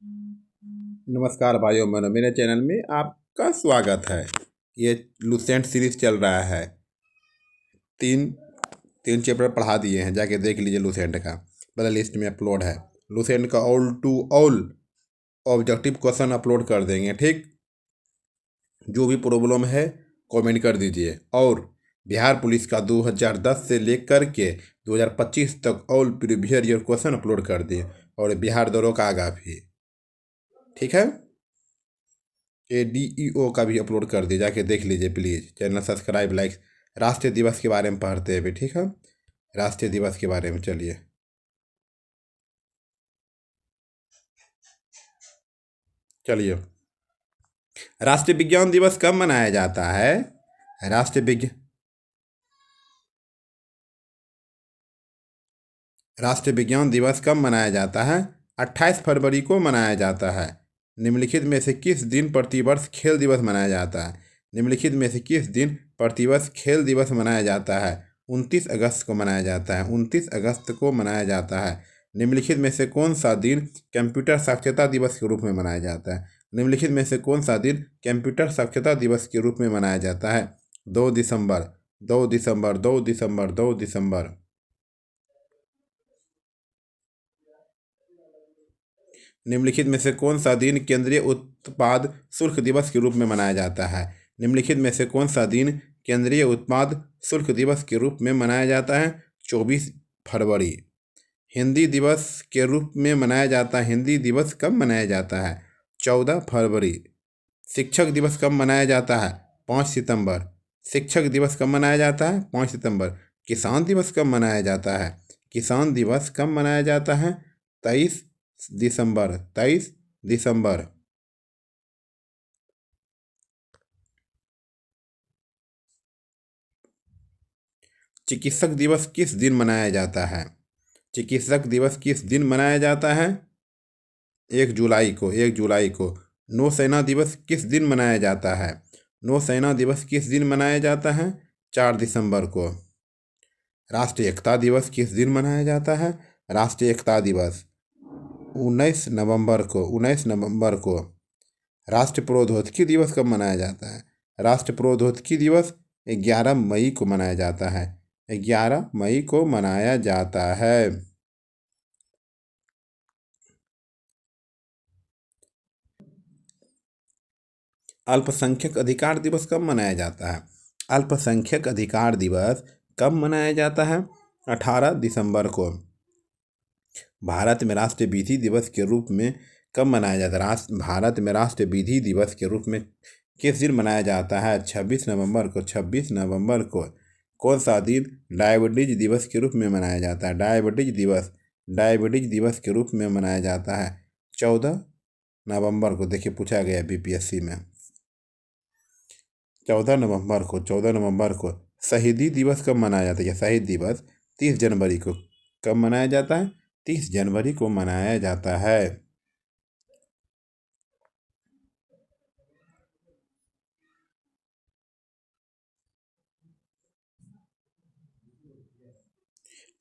नमस्कार भाइयों बहनों, मेरे चैनल में आपका स्वागत है। ये लूसेंट सीरीज चल रहा है। तीन तीन चैप्टर पढ़ा दिए हैं, जाके देख लीजिए। लूसेंट का प्ले लिस्ट में अपलोड है। लूसेंट का all to all objective question upload कर देंगे, ठीक। जो भी प्रॉब्लम है कमेंट कर दीजिए। और बिहार पुलिस का 2010 से लेकर के 2025 तक all previous year question upload कर दिए, और बिहार दरोगा भी, ठीक है। ADEO का भी अपलोड कर दिया, जाके देख लीजिए प्लीज़। Channel subscribe, like. राष्ट्रीय दिवस के बारे में पढ़ते हैं अभी, ठीक है। राष्ट्रीय दिवस के बारे में चलिए। चलिए, राष्ट्रीय विज्ञान दिवस कब मनाया जाता है? राष्ट्रीय विज्ञान राष्ट्रीय विज्ञान दिवस कब मनाया जाता है? 28 फरवरी को मनाया जाता है। निम्नलिखित में से किस दिन प्रतिवर्ष खेल दिवस मनाया जाता है? निम्नलिखित में से किस दिन प्रतिवर्ष खेल दिवस मनाया जाता है? 29 अगस्त को मनाया जाता है। 29 अगस्त को मनाया जाता है। निम्नलिखित में से कौन सा दिन कंप्यूटर साक्षरता दिवस के रूप में मनाया जाता है? निम्नलिखित में से कौन सा दिन कंप्यूटर साक्षरता दिवस के रूप में मनाया जाता है? 2 दिसंबर, 2 दिसंबर, 2 दिसंबर, 2 दिसंबर। निम्नलिखित में से कौन सा दिन केंद्रीय उत्पाद शुल्क दिवस के रूप में मनाया जाता है? निम्नलिखित में से कौन सा दिन केंद्रीय उत्पाद शुल्क दिवस के रूप में मनाया जाता है? 24 फरवरी। हिंदी दिवस के रूप में मनाया जाता है। हिंदी दिवस कब मनाया जाता है? 14 फरवरी। शिक्षक दिवस कब मनाया जाता है? 5 सितंबर। शिक्षक दिवस कब मनाया जाता है? 5 सितंबर। किसान दिवस कब मनाया जाता है? किसान दिवस कब मनाया जाता है? 23 दिसंबर। 23 दिसंबर। चिकित्सक दिवस किस दिन मनाया जाता है? चिकित्सक दिवस किस दिन मनाया जाता है? 1 जुलाई को। 1 जुलाई को। नौसेना दिवस किस दिन मनाया जाता है? नौसेना दिवस किस दिन मनाया जाता है? 4 दिसंबर को। राष्ट्रीय एकता दिवस किस दिन मनाया जाता है? राष्ट्रीय एकता दिवस 19 नवंबर को। 19 नवंबर को। राष्ट्रीय प्रौद्योगिकी दिवस कब मनाया जाता है? राष्ट्रीय प्रौद्योगिकी दिवस 11 मई को मनाया जाता है। 11 मई को मनाया जाता है। अल्पसंख्यक अधिकार दिवस कब मनाया जाता है? अल्पसंख्यक अधिकार दिवस कब मनाया जाता है? 18 दिसंबर को। भारत में राष्ट्रीय विधि दिवस के रूप में कब मनाया जाता है? भारत में राष्ट्रीय विधि दिवस के रूप में किस दिन मनाया जाता है? 26 नवंबर को। 26 नवंबर को। कौन सा दिन डायबिटीज दिवस के रूप में मनाया जाता है? डायबिटीज दिवस के रूप में मनाया जाता है 14 नवंबर को। देखिए, पूछा गया BPSC में। 14 नवंबर को। 14 नवंबर को। शहीदी दिवस कब मनाया जाता है? यह शहीद दिवस 30 जनवरी को। कब मनाया जाता है? 30 जनवरी को मनाया जाता है।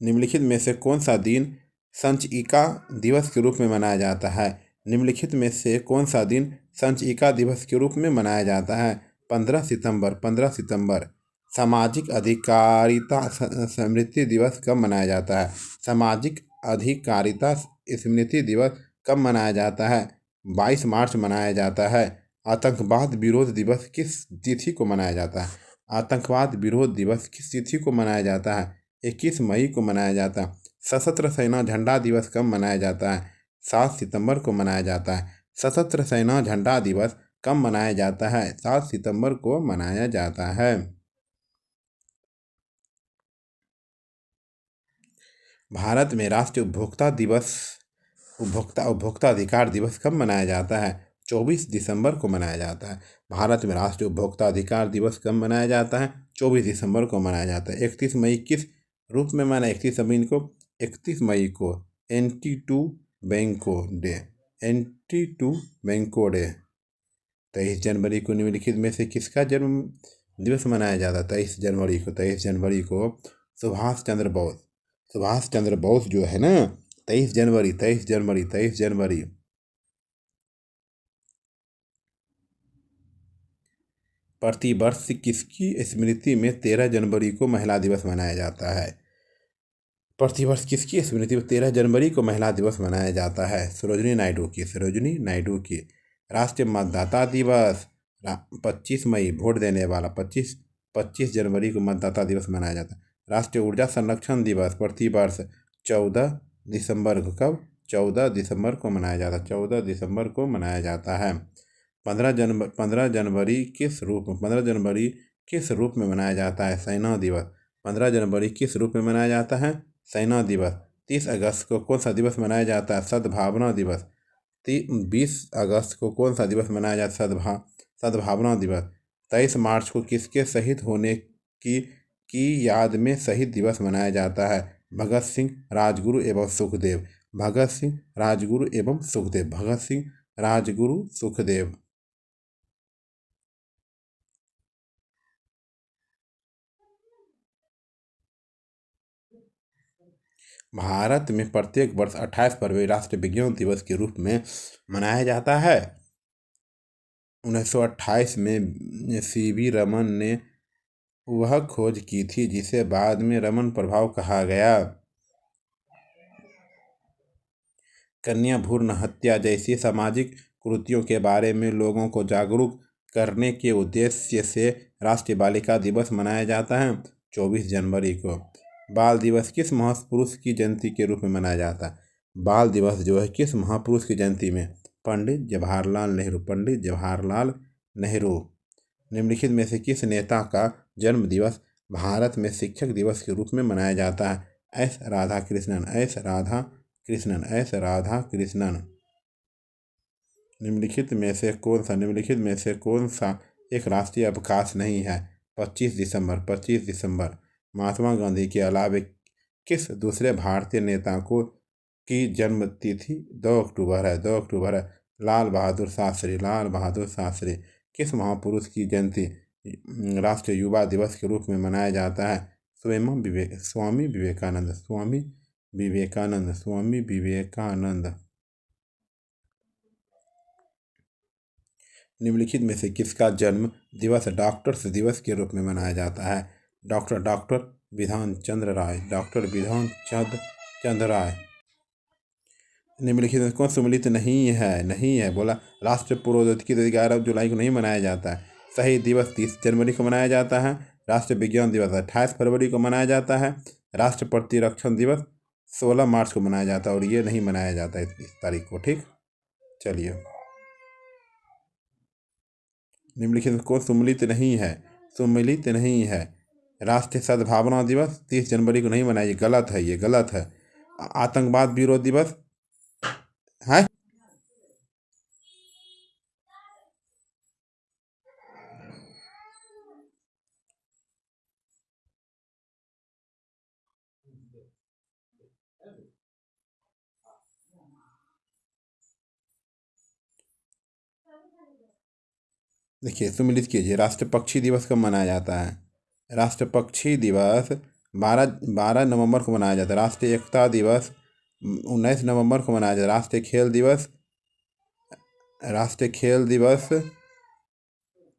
निम्नलिखित में से कौन सा दिन संचिका दिवस के रूप में मनाया जाता है? निम्नलिखित में से कौन सा दिन संचिका दिवस के रूप में मनाया जाता है? 15 सितंबर। 15 सितंबर। सामाजिक अधिकारिता स्मृति दिवस कब मनाया जाता है? सामाजिक अधिकारिता स्मृति दिवस कब मनाया जाता है? 22 मार्च मनाया जाता है। आतंकवाद विरोध दिवस किस तिथि को मनाया जाता है? आतंकवाद विरोध दिवस किस तिथि को मनाया जाता है? 21 मई को मनाया जाता है। सशस्त्र सेना झंडा दिवस कब मनाया जाता है? 7 सितंबर को मनाया जाता है। सशस्त्र सेना झंडा दिवस कब मनाया जाता है? 7 सितंबर को मनाया जाता है। भारत में राष्ट्रीय उपभोक्ता अधिकार दिवस कब मनाया जाता है? 24 दिसंबर को मनाया जाता है। भारत में राष्ट्रीय उपभोक्ता अधिकार दिवस कब मनाया जाता है? 24 दिसंबर को मनाया जाता है। 31 मई किस रूप में मनाया? 31 मई को एंटी टू बैंको डे। 23 जनवरी को निम्नलिखित में से किसका जन्म दिवस मनाया जाता है? 23 जनवरी को सुभाष चंद्र बोस जो है ना। 23 जनवरी। प्रतिवर्ष किसकी स्मृति में 13 जनवरी को महिला दिवस मनाया जाता है? प्रतिवर्ष किसकी स्मृति में 13 जनवरी को महिला दिवस मनाया जाता है? सरोजिनी नायडू की, सरोजिनी नायडू की। राष्ट्रीय मतदाता दिवस 25 मई, वोट देने वाला 25 जनवरी को मतदाता दिवस मनाया जाता है। राष्ट्रीय ऊर्जा संरक्षण दिवस प्रतिवर्ष 14 दिसंबर को, कब? 14 दिसंबर को मनाया जाता है, 14 दिसंबर को मनाया जाता है। 15 जनवरी किस रूप में, 15 जनवरी किस रूप में मनाया जाता है? सेना दिवस। 15 जनवरी किस रूप में मनाया जाता है? सेना दिवस। 30 अगस्त को कौन सा दिवस मनाया जाता है? सद्भावना दिवस। 20 अगस्त को कौन सा दिवस मनाया जाता है? सद्भावना दिवस। 23 मार्च को किसके शहीद होने की याद में शहीद दिवस मनाया जाता है? भगत सिंह, राजगुरु एवं सुखदेव। भगत सिंह, राजगुरु एवं सुखदेव। भगत सिंह, राजगुरु, सुखदेव। भारत में प्रत्येक वर्ष 28 फरवरी राष्ट्रीय विज्ञान दिवस के रूप में मनाया जाता है। 1928 में सीवी रमन ने वह खोज की थी जिसे बाद में रमन प्रभाव कहा गया। कन्या भ्रूण हत्या जैसी सामाजिक कुरीतियों के बारे में लोगों को जागरूक करने के उद्देश्य से राष्ट्रीय बालिका दिवस मनाया जाता है 24 जनवरी को। बाल दिवस किस महापुरुष की जयंती के रूप में मनाया जाता है? बाल दिवस जो है किस महापुरुष की जयंती में? पंडित जवाहरलाल नेहरू। पंडित जवाहरलाल नेहरू। निम्नलिखित में से किस नेता का जन्म दिवस भारत में शिक्षक दिवस के रूप में मनाया जाता है? S Radhakrishnan. S Radhakrishnan. S Radhakrishnan. निम्नलिखित में से कौन सा एक राष्ट्रीय अवकाश नहीं है? 25 दिसंबर। 25 दिसंबर। महात्मा गांधी के अलावा किस दूसरे भारतीय नेता की जन्म तिथि 2 अक्टूबर है? 2 अक्टूबर है। लाल बहादुर शास्त्री। लाल बहादुर शास्त्री। किस महापुरुष की जयंती राष्ट्रीय युवा दिवस के रूप में मनाया जाता है? स्वामी विवेकानंद। स्वामी विवेकानंद। स्वामी विवेकानंद। निम्नलिखित में से किसका जन्म दिवस डॉक्टर्स दिवस के रूप में मनाया जाता है? डॉक्टर विधान चंद्र राय। डॉक्टर विधान चंद्र राय। निम्नलिखित में कौन सम्मिलित नहीं है? बोला राष्ट्रीय प्रौद्योगिकी दिवस 11 जुलाई को नहीं मनाया जाता है। शहीद दिवस 30 जनवरी को मनाया जाता है। राष्ट्रीय विज्ञान दिवस 28 फरवरी को मनाया जाता है। राष्ट्रीय प्रतिरक्षण दिवस 16 मार्च को मनाया जाता है और ये नहीं मनाया जाता इस तारीख को। ठीक, चलिए। निम्नलिखित में कौन सम्मिलित नहीं है? राष्ट्रीय सद्भावना दिवस 30 जनवरी को नहीं मनाया, गलत है, ये गलत है। आतंकवाद विरोध दिवस है। देखिए, सम्मिलित कीजिए। राष्ट्रीय पक्षी दिवस कब मनाया जाता है? राष्ट्रीय पक्षी दिवस 12 नवंबर को मनाया जाता है। राष्ट्रीय एकता दिवस 19 नवंबर को मनाया जाता है। राष्ट्रीय खेल दिवस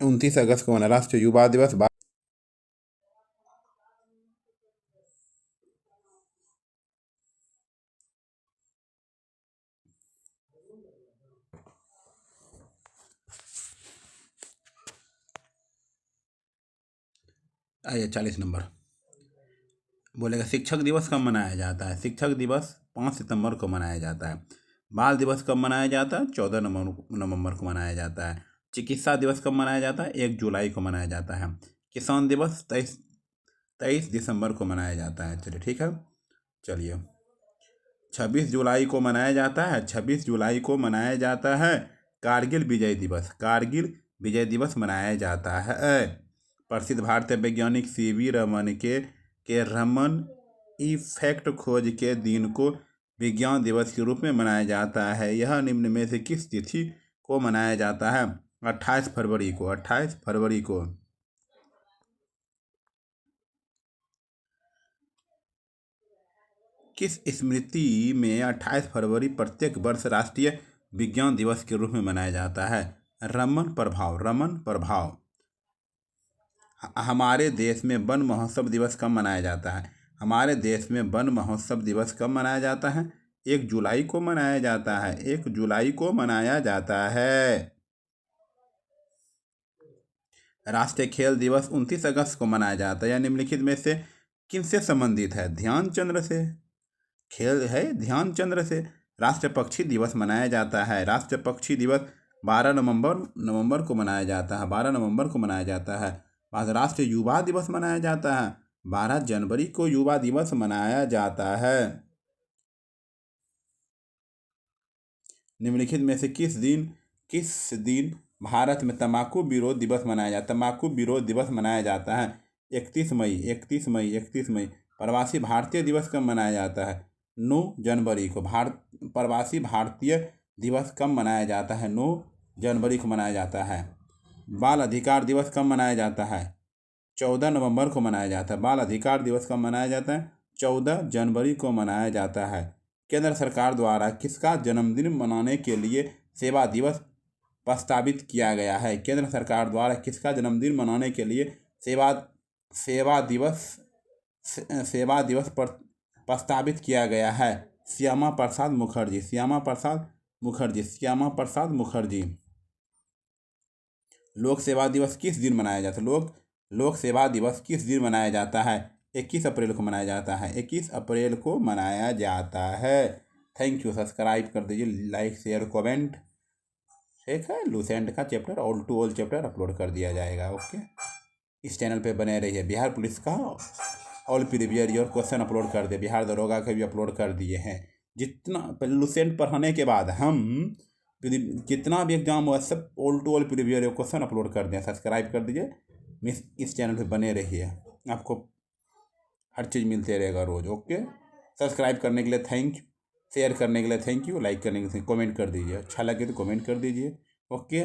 29 अगस्त को मनाया। राष्ट्रीय युवा दिवस आइए 40 नंबर बोलेगा। शिक्षक दिवस कब मनाया जाता है? शिक्षक दिवस 5 सितंबर को मनाया जाता है। बाल दिवस कब मनाया जाता है? 14 नवंबर को मनाया जाता है। चिकित्सा दिवस कब मनाया जाता है? 1 जुलाई को मनाया जाता है। किसान दिवस 23 दिसंबर को मनाया जाता है। चलिए, ठीक है। चलिए, 26 जुलाई को मनाया जाता है। 26 जुलाई को मनाया जाता है कारगिल विजय दिवस। कारगिल विजय दिवस मनाया जाता है। प्रसिद्ध भारतीय वैज्ञानिक सीवी रमन के रमन इफेक्ट खोज के दिन को विज्ञान दिवस के रूप में मनाया जाता है। यह निम्न में से किस तिथि को मनाया जाता है? 28 फरवरी को। 28 फरवरी को। किस स्मृति में 28 फरवरी प्रत्येक वर्ष राष्ट्रीय विज्ञान दिवस के रूप में मनाया जाता है? रमन प्रभाव। रमन प्रभाव। हमारे देश में वन महोत्सव दिवस कब मनाया जाता है? हमारे देश में वन महोत्सव दिवस कब मनाया जाता है? 1 जुलाई को मनाया जाता है। 1 जुलाई को मनाया जाता है। राष्ट्रीय खेल दिवस 29 अगस्त को मनाया जाता है। यह निम्नलिखित में से किनसे संबंधित है? ध्यानचंद्र से। खेल है ध्यानचंद्र से। राष्ट्रीय पक्षी दिवस मनाया जाता है। राष्ट्रीय पक्षी दिवस 12 नवंबर को मनाया जाता है। 12 नवंबर को मनाया जाता है। राष्ट्रीय युवा दिवस मनाया जाता है। 12 जनवरी को युवा दिवस मनाया जाता है। निम्नलिखित में से किस दिन भारत में तंबाकू विरोध दिवस मनाया जाता है? तंबाकू विरोध दिवस मनाया जाता है 31 मई। प्रवासी भारतीय दिवस कब मनाया जाता है? 9 जनवरी को। प्रवासी भारतीय दिवस कब मनाया जाता है? 9 जनवरी को मनाया जाता है। बाल अधिकार दिवस कब मनाया जाता है? 14 नवंबर को मनाया जाता है। बाल अधिकार दिवस कब मनाया जाता है? 14 जनवरी को मनाया जाता है। केंद्र सरकार द्वारा किसका जन्मदिन मनाने के लिए सेवा दिवस प्रस्तावित किया गया है? केंद्र सरकार द्वारा किसका जन्मदिन मनाने के लिए सेवा दिवस प्रस्तावित किया गया है? श्यामा प्रसाद मुखर्जी। लोक सेवा दिवस किस दिन मनाया जाता है? लोक सेवा दिवस किस दिन मनाया जाता है? 21 अप्रैल को मनाया जाता है। 21 अप्रैल को मनाया जाता है। Thank you. सब्सक्राइब कर दीजिए, लाइक शेयर कमेंट। ठीक है। लूसेंट का chapter all to all chapter upload कर दिया जाएगा। ओके, इस चैनल पे बने रहिए। बिहार पुलिस का all previous year question upload कर दिए। बिहार दरोगा के भी अपलोड कर दिए हैं। जितना लूसेंट पढ़ाने के बाद हम कितना भी एग्जाम हुआ सब all to all previous year question upload कर दें। सब्सक्राइब कर दीजिए, इस चैनल पे बने रहिए। आपको हर चीज़ मिलते रहेगा रोज़। ओके, सब्सक्राइब करने के लिए थैंक यू, शेयर करने के लिए थैंक यू, लाइक करने के लिए कमेंट कर दीजिए। अच्छा लगे तो कमेंट कर दीजिए। ओके।